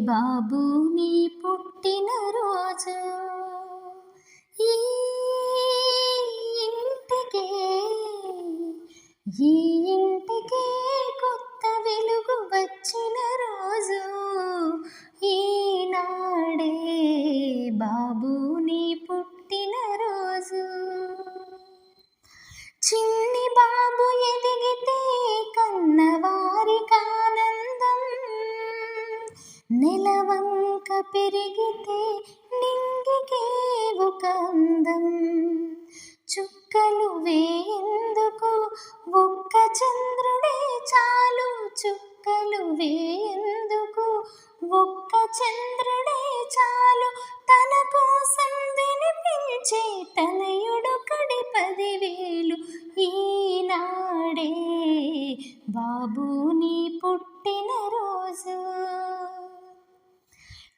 బాబు నీ పుట్టినరోజు ఈ ఇంటికే ఈ ఇంటికే కొత్త వెలుగు వచ్చిన రోజు ఈనాడే బాబు నీ పుట్టినరోజు. చిన్ని బాబు ఎదిగితే కన్నవారికానందం, నెలవంక పెరిగితే నింగికే ఒక అందం. చుక్కలు వేయందుకు ఒక్క చంద్రుడే చాలు, చుక్కలు వేయందుకు ఒక్క చంద్రుడే చాలు. తన కోసం వినిపించే తనయుడు కడి 10,000 ఈనాడే బాబు నీ పుట్టినరోజు.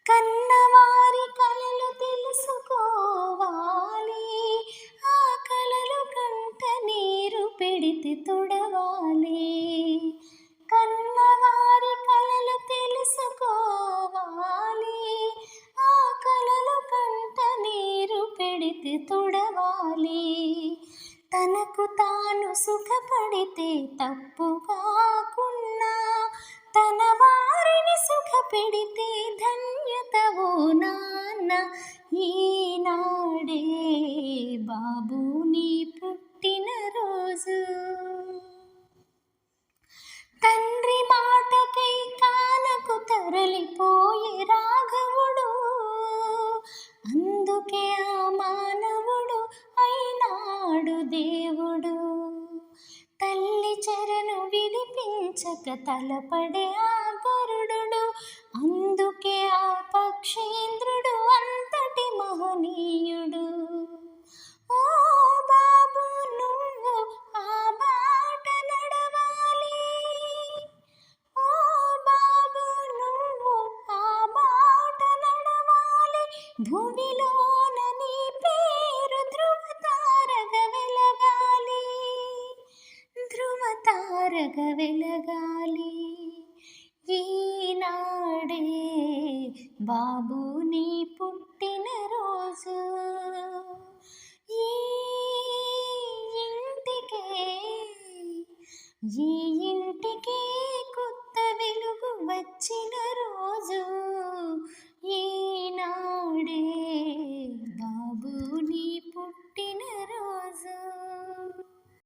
కన్నవారి కలలు తెలుసుకోవాలి, ఆ కలలు కంట నీరు పెడితే తుడవాలి. కన్నవారి కలలు తెలుసుకోవాలి, ఆ కలలు కంట నీరు పెడితే తుడవాలి. తనకు తాను సుఖపడితే తప్పు కాకున్నా, తన వారిని సుఖపెడితే ధన్యతవో నాన్న. ఈనాడే బాబు నీ పుట్టినరోజు. తండ్రి మాటకై కానకు తరలిపోయే రాఘవుడు, అందుకే ఆ మానవుడు అయినాడు దేవుడు. తల్లి చెరను విడిపించక తలపడే ఆ గరుడు, అందుకే ఆ పక్షేంద్రుడు అంతటి మహనీయుడు. ఓ బాబు నువ్వు ఆ బాట నడవాలి, ఓ బాబు నువ్వు ఆ బాట నడవాలి. భూమిలోన నీ పేరు ధృవతారగా వెలగాలి, ధృవతారగా వెలగాలి. ఈనాడే బాబు నీ పుట్టినరోజు. ఈ ఇంటికే ఈ ఇంటికే కొత్త వెలుగు వచ్చిన